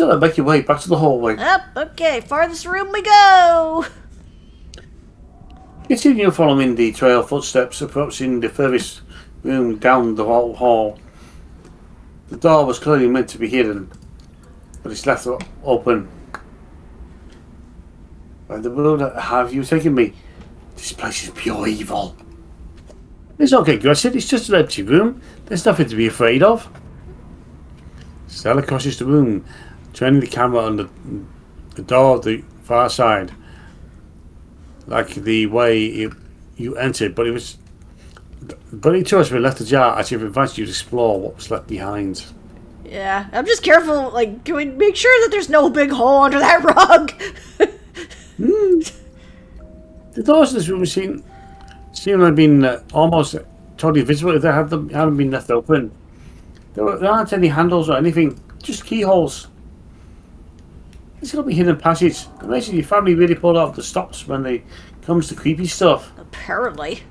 So make your way back to the hallway. Okay, farthest room we go. Continue following the trail of footsteps, approaching the furthest room down the hall. The door was clearly meant to be hidden, but it's left open. Where the world have you taken me? This place is pure evil. It's okay, Gusset. It's just an empty room. There's nothing to be afraid of. Stella crosses the room, turning the camera on the door of the far side, like the way you entered, but it chose to be left ajar as if it invited you to explore what was left behind. Yeah, I'm just careful. Like, can we make sure that there's no big hole under that rug? The doors of this room seem to have been almost totally visible if they haven't been left open. There aren't any handles or anything, just keyholes. There's got to be a hidden passage. Amazing your family really pulled off the stops when it comes to creepy stuff. Apparently.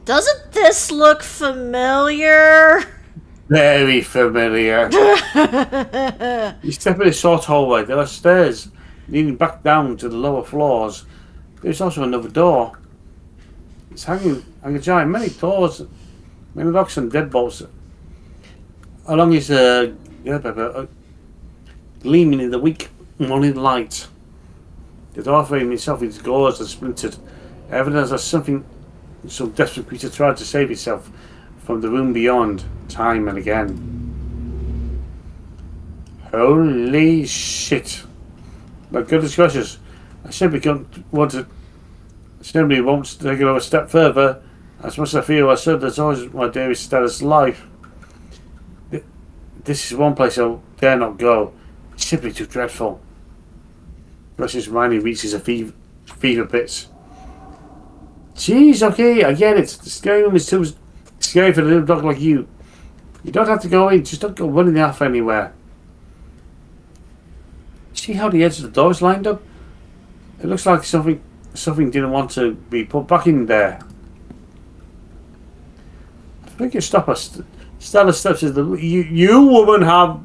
Doesn't this look familiar? Very familiar. You step in a short hallway. There are stairs leading back down to the lower floors. There's also another door. It's hanging ajar. Many doors, many locks and deadbolts. Along his gleaming in the weak morning light. The door frame itself is gauze and splintered. Evidence that some desperate creature tried to save itself from the room beyond, time and again. Holy shit. My goodness gracious. I simply won't take it over a step further. As much as I feel I said there's always my dearest Stella's life. This is one place I dare not go. It's simply too dreadful. Precious Riley reaches a fever pitch. Jeez, okay, I get it. The scary room is too scary for a little dog like you. You don't have to go in, just don't go running off anywhere. See how the edge of the door is lined up? It looks like something didn't want to be put back in there. I think you stop us. Stella steps in you woman have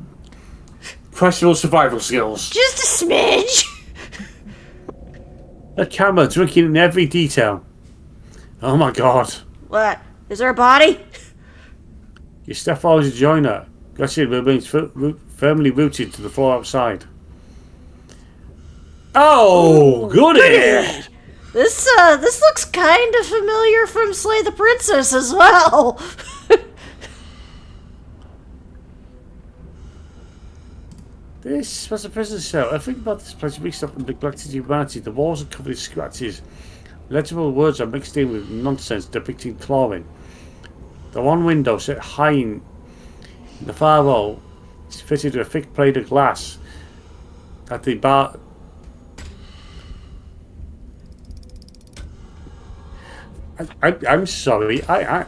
questionable survival skills. Just a smidge. The camera drinking in every detail. Oh my god. What? Is there a body? Your step follows to join her. Gusset remains firmly rooted to the floor outside. Oh, goody! This looks kind of familiar from Slay the Princess as well. This was a prison cell. I think about this place mixed up with neglected humanity. The walls are covered in scratches. Legible words are mixed in with nonsense depicting clawing. The one window set high in the far wall is fitted with a thick plate of glass. At the bar, I'm sorry. I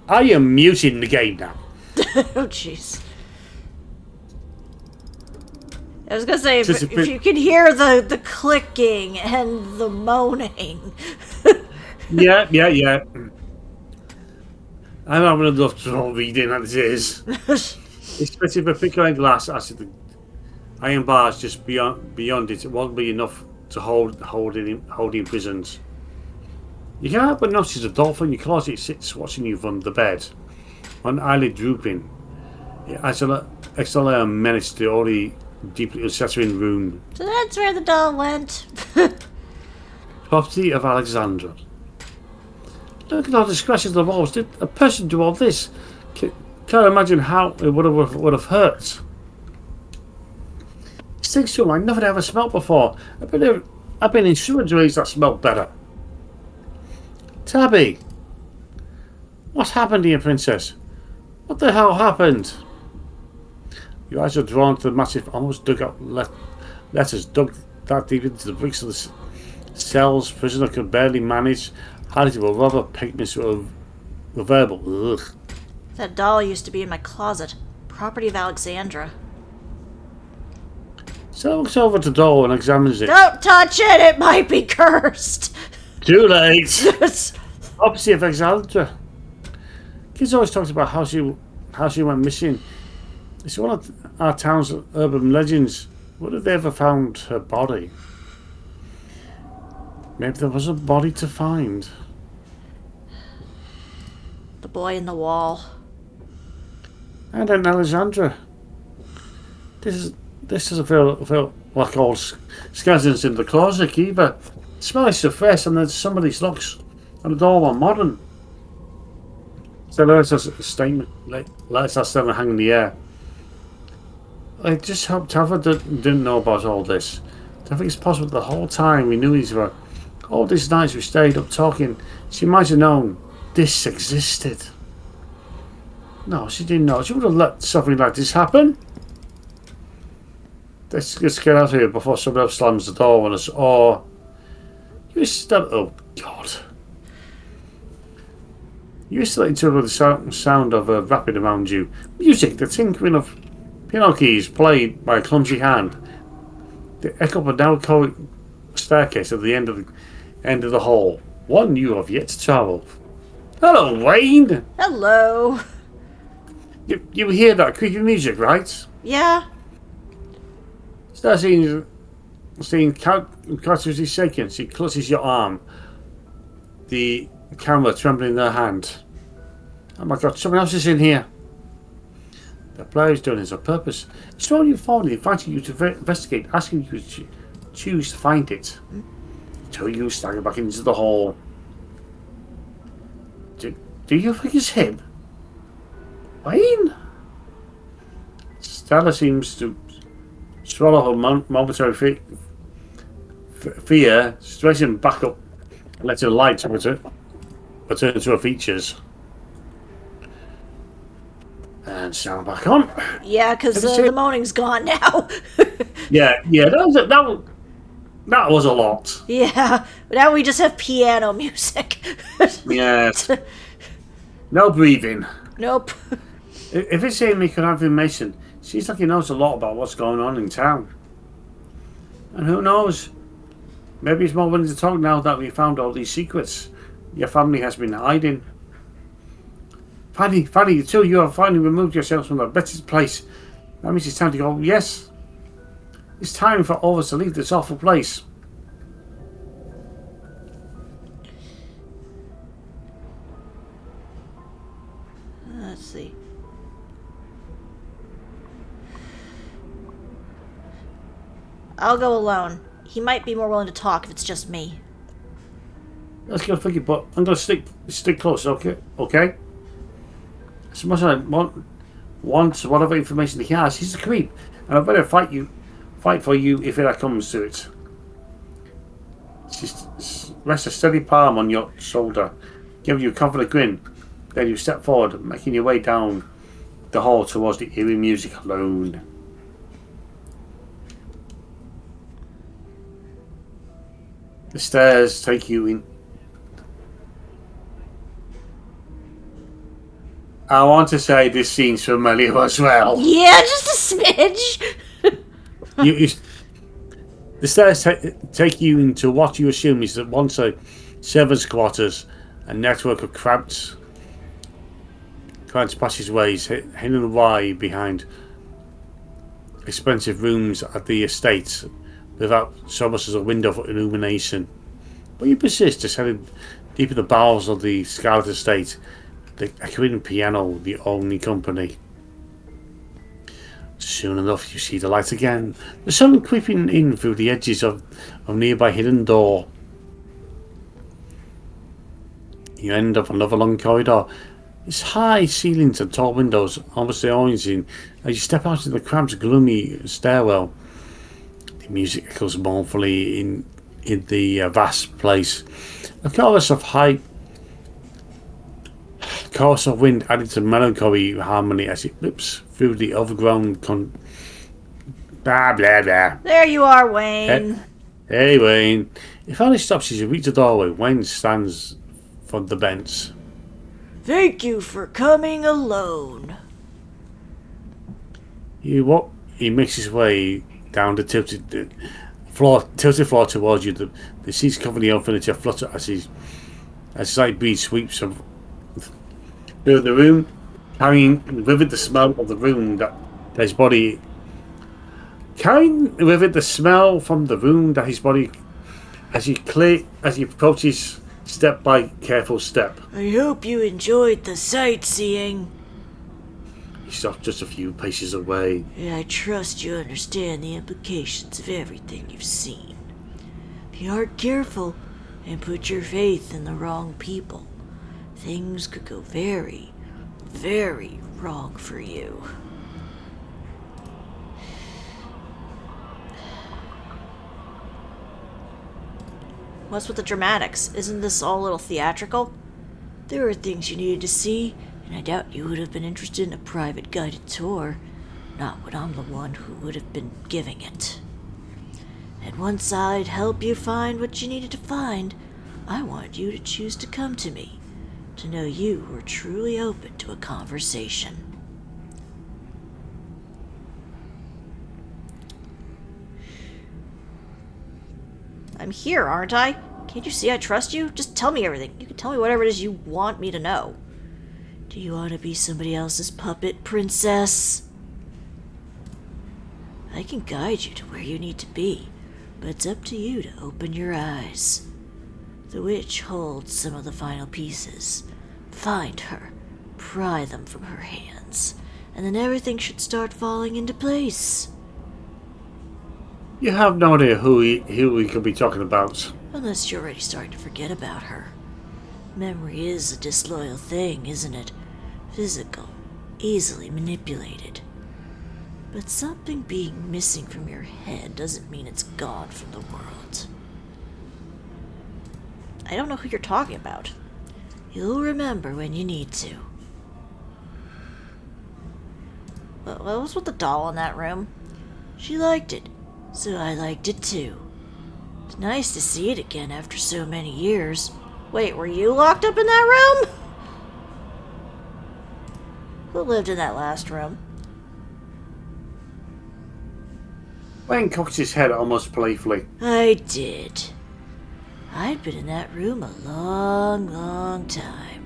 am muting the game now. Oh jeez. I was gonna say, if you could hear the clicking and the moaning. Yeah. I'm having enough trouble reading as it is. It's fitted with a thick glass as the iron bars just beyond it. It won't be enough to hold in prisons. You can't help but notice a dolphin in your closet. It sits watching you from the bed, one eyelid drooping. It adds an extra layer of menace to the already deeply unsettling room. So that's where the doll went. Property of Alexandra. Look at all the scratches on the walls. Did a person do all this? Can't imagine how it would have hurt. It stinks to like nothing I ever smelled before. I've been in sewage that smelled better. Tabby, what happened to you, Princess? What the hell happened? Your eyes are drawn to the massive, almost dug up letters dug that deep into the bricks of the cells. Prisoner could barely manage. Hardly were rubber pigments were verbal. Ugh. That doll used to be in my closet. Property of Alexandra. So looks over the door and examines it. Don't touch it! It might be cursed! Too late! Opposite of Alexandra. Kids always talked about how she went missing. It's one of our town's urban legends. What if they ever found her body? Maybe there was a body to find. The boy in the wall. And then Alexandra. This doesn't feel like all skeletons in the closet either. It smells so fresh, and then some of these looks on the door are modern. So there's a statement, like, let's that statement hang in the air. I just hope Tava didn't know about all this. I think it's possible the whole time we knew each other, all these nights we stayed up talking, she might have known this existed. No, she didn't know. She would have let something like this happen. Let's get out of here before somebody else slams the door on us, or... You still... Oh, God. You used to let into the sound of rapping around you. Music, the tinkling of piano keys played by a clumsy hand. The echo of a narrow staircase at the end of the hall. One you have yet to travel. Hello, Wayne. Hello. You hear that creaky music, right? Yeah. Start seeing characteristically shaken. She clutches your arm. The camera trembling in her hand. Oh my God! Someone else is in here. The player is doing this on purpose. It's throwing you forward, inviting you to investigate, asking you to choose to find it. Until you stagger back into the hall. Do you think it's him? Wayne? Stella seems to swallow her momentary fear, straighten back up, and let her light return to her features. And sound back on. Yeah, because the moaning's gone now. yeah, that was a lot. Yeah, but now we just have piano music. Yes. No breathing. Nope. If it's Amy could have information, she's like he knows a lot about what's going on in town. And who knows? Maybe he's more willing to talk now that we found all these secrets your family has been hiding. Finally, you two, you have finally removed yourselves from the better place. That means it's time to go. Yes. It's time for all of us to leave this awful place. Let's see. I'll go alone. He might be more willing to talk if it's just me. Let's go figure, but I'm going to stick close, okay? Okay? As much as I want whatever information he has, he's a creep. And I better fight for you if it comes to it. Just rest a steady palm on your shoulder, give you a confident grin. Then you step forward, making your way down the hall towards the eerie music alone. The stairs take you in. I want to say this scene's familiar as well. Yeah, just a smidge. The stairs take you into what you assume is at once a servants' quarters, a network of cramped passageways hidden away behind expensive rooms at the estate without so much as a window for illumination. But you persist, descending deep in the bowels of the Scarlet estate, the echoing piano, the only company. Soon enough, you see the light again, the sun creeping in through the edges of a nearby hidden door. You end up another long corridor. Its high ceilings and tall windows almost orienting as you step out into the cramped, gloomy stairwell. The music echoes mournfully in the vast place. A chorus of wind added to melancholy harmony as it rips through the overgrown blah blah blah. There you are, Wayne. Hey Wayne. It finally stops as you reach the doorway. Wayne stands from the bench. Thank you for coming alone. He makes his way down the tilted floor towards you. The seats covering the old furniture flutter as his light breeze sweeps through the room, carrying with it the smell of the room that his body. Carrying with it the smell from the room that his body, as he approaches step by careful step. I hope you enjoyed the sightseeing. He stops just a few paces away. I trust you understand the implications of everything you've seen. If you aren't careful and put your faith in the wrong people, things could go very, very wrong for you. What's with the dramatics? Isn't this all a little theatrical? There are things you needed to see, and I doubt you would have been interested in a private guided tour. Not when I'm the one who would have been giving it. And once I'd help you find what you needed to find, I wanted you to choose to come to me, to know you were truly open to a conversation. I'm here, aren't I? Can't you see I trust you? Just tell me everything. You can tell me whatever it is you want me to know. Do you want to be somebody else's puppet, princess? I can guide you to where you need to be, but it's up to you to open your eyes. The witch holds some of the final pieces. Find her, pry them from her hands, and then everything should start falling into place. You have no idea who we could be talking about. Unless you're already starting to forget about her. Memory is a disloyal thing, isn't it? Physical, easily manipulated. But something being missing from your head doesn't mean it's gone from the world. I don't know who you're talking about. You'll remember when you need to. What was with the doll in that room? She liked it, so I liked it too. It's nice to see it again after so many years. Wait, were you locked up in that room? Who lived in that last room? Wayne cocks his head almost playfully. I did. I'd been in that room a long, long time.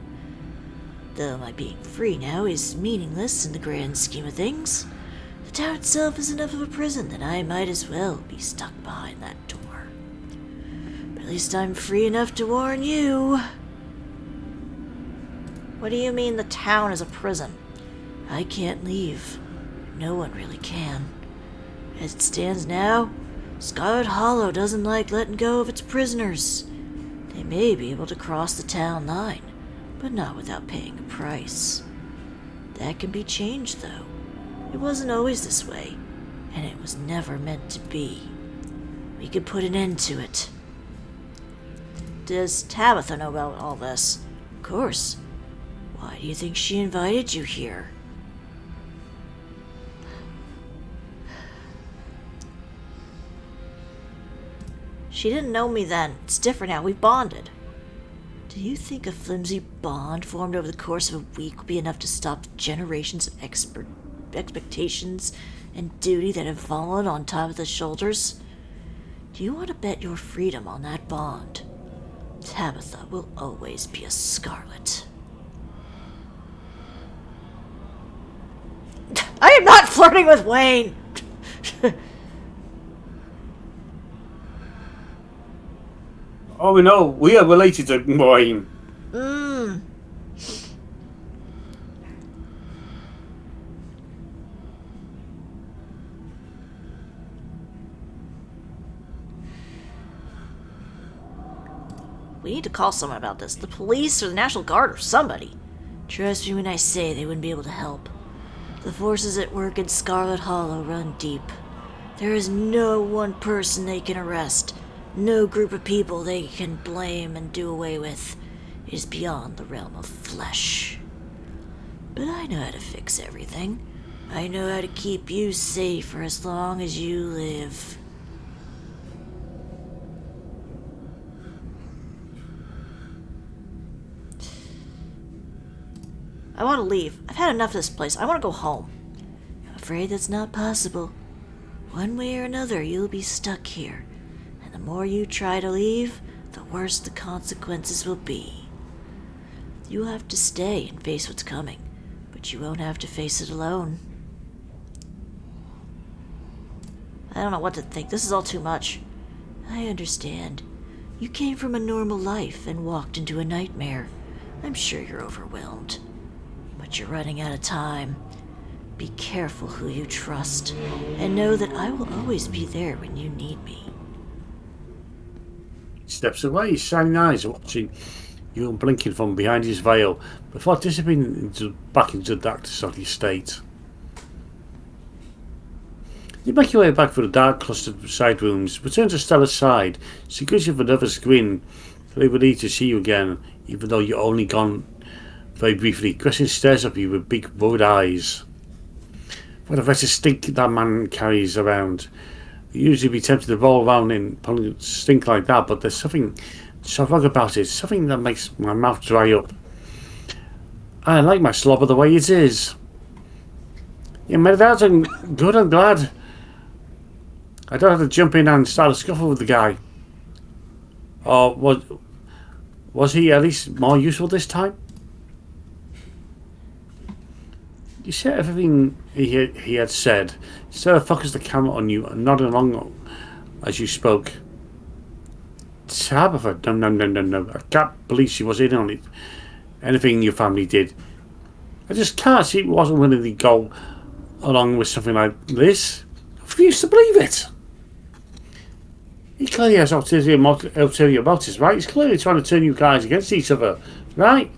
Though my being free now is meaningless in the grand scheme of things. The town itself is enough of a prison that I might as well be stuck behind that door. But at least I'm free enough to warn you. What do you mean the town is a prison? I can't leave. No one really can. As it stands now, Scarlet Hollow doesn't like letting go of its prisoners. They may be able to cross the town line, but not without paying a price. That can be changed, though. It wasn't always this way, and it was never meant to be. We could put an end to it. Does Tabitha know about all this? Of course. Why do you think she invited you here? She didn't know me then. It's different now. We've bonded. Do you think a flimsy bond formed over the course of a week would be enough to stop the generations of expectations and duty that have fallen on Tabitha's shoulders? Do you want to bet your freedom on that bond? Tabitha will always be a Scarlet. I am not flirting with Wayne! Oh no, we are related to Wayne. We need to call someone about this. The police or the National Guard or somebody. Trust me when I say they wouldn't be able to help. The forces at work in Scarlet Hollow run deep. There is no one person they can arrest. No group of people they can blame and do away with. It is beyond the realm of flesh. But I know how to fix everything. I know how to keep you safe for as long as you live. I want to leave. I've had enough of this place. I want to go home. I'm afraid that's not possible. One way or another, you'll be stuck here. The more you try to leave, the worse the consequences will be. You'll have to stay and face what's coming, but you won't have to face it alone. I don't know what to think. This is all too much. I understand. You came from a normal life and walked into a nightmare. I'm sure you're overwhelmed. But you're running out of time. Be careful who you trust, and know that I will always be there when you need me. He steps away, his shining eyes watching you unblinking from behind his veil, before disappearing back into the darkness of the estate. You make your way back through the dark clustered side rooms, return to Stella's side. She greets you with a nervous grin, very relieved to see you again, even though you're only gone very briefly. Gretchen stares at you with big worried eyes. What a wretched stink that man carries around. You usually be tempted to roll around in pulling stink like that, but there's something so wrong about it, something that makes my mouth dry up. I like my slobber the way it is. You made it out and good, I'm glad. I don't have to jump in and start a scuffle with the guy. Or was he at least more useful this time? You said everything he had said. Stella focused the camera on you and nodded along as you spoke. Tabitha, no. I can't believe she was in on it. Anything your family did. I just can't see it wasn't willing to go along with something like this. I refuse to believe it. He clearly has ulterior motives, right? He's clearly trying to turn you guys against each other, right?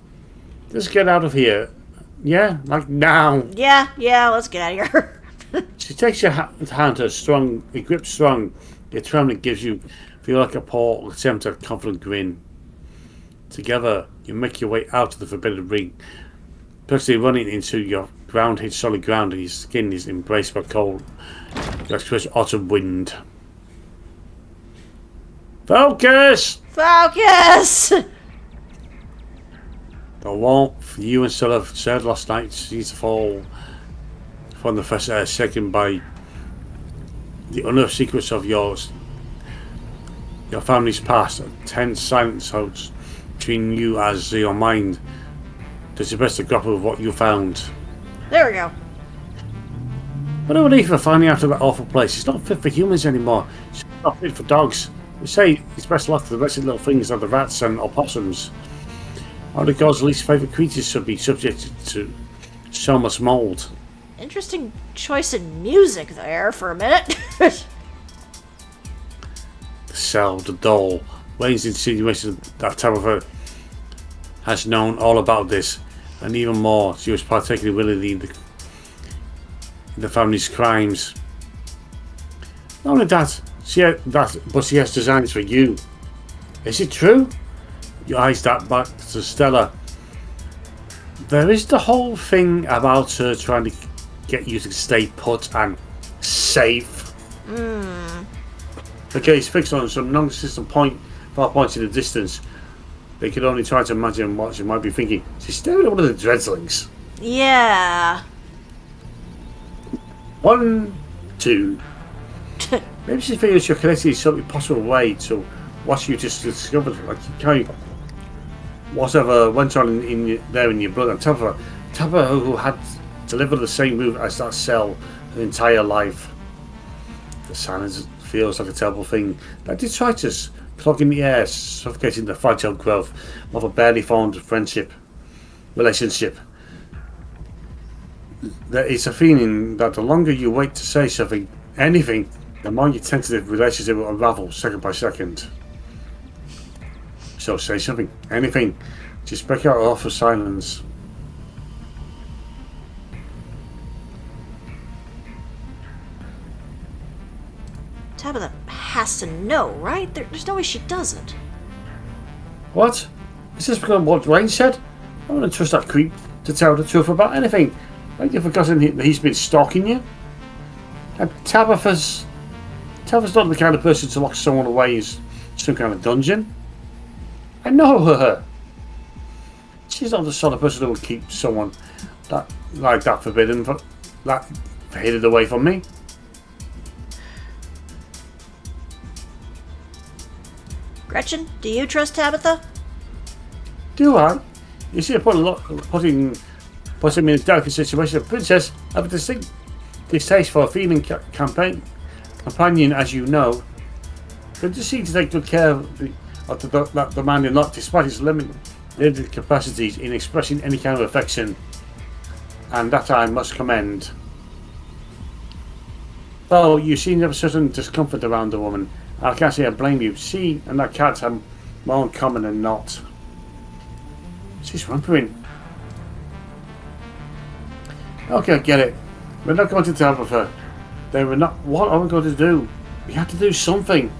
Let's get out of here. Yeah? Like now. Yeah, let's get out of here. She takes your hand, a grip strong. Your trembling gives you feel like a poor attempt at a confident grin. Together, you make your way out of the forbidden ring, personally running into your ground hit solid ground, and your skin is embraced by cold, crisp autumn wind. Focus! Focus! The warmth you and Stella shared last night seems to fall from the first second by the unearthed secrets of your family's past. A tense silence holds between you as your mind does your best to grapple with what you found. There we go. What a relief for finding out of that awful place. It's not fit for humans anymore. It's not fit for dogs. They say it's best left to the wretched little things like the rats and opossums. How the gods' least favourite creatures should be subjected to so much mould. Interesting choice in music there for a minute. The cell, the doll, Wayne's insinuation that Tabitha has known all about this, and even more, she was partaking willingly in the family's crimes. Not only that, but she has designs for you. Is it true? Your eyes dart back to Stella. There is the whole thing about her trying to get you to stay put and safe. The gaze fixed on some non-existent far points in the distance. They could only try to imagine what she might be thinking. She's staring at one of the dreadlings. Yeah. 1, 2. Maybe she feels you're connected in some impossible way to what you just discovered. Like you kind of whatever went on in your blood. And Tabitha, who had to live under the same roof as that cell her entire life. The silence feels like a terrible thing. Like detritus clogging the air, suffocating the fragile growth of a barely formed relationship. There is a feeling that the longer you wait to say something, anything, the more your tentative relationship will unravel second by second. So say something, anything. Just break out off of silence. Tabitha has to know, right? There's no way she doesn't. What? Is this because of what Wayne said? I wouldn't trust that creep to tell the truth about anything. Like you've forgotten that he's been stalking you? And Tabitha's not the kind of person to lock someone away in some kind of dungeon. I know her. She's not the sort of person who would keep someone like that forbidden, hidden away from me. Gretchen, do you trust Tabitha? Do I? You see, putting him in a delicate situation. Princess, I have a distinct distaste for a female companion, as you know. But just seem to take good care of that demanding lot, despite his limited capacities in expressing any kind of affection, and that I must commend. Though you seem to have a certain discomfort around the woman, I can't say I blame you. She and that cat have more in common than not. She's whimpering. Okay, I get it. We're not going to tell with her. They were not. What are we going to do? We have to do something.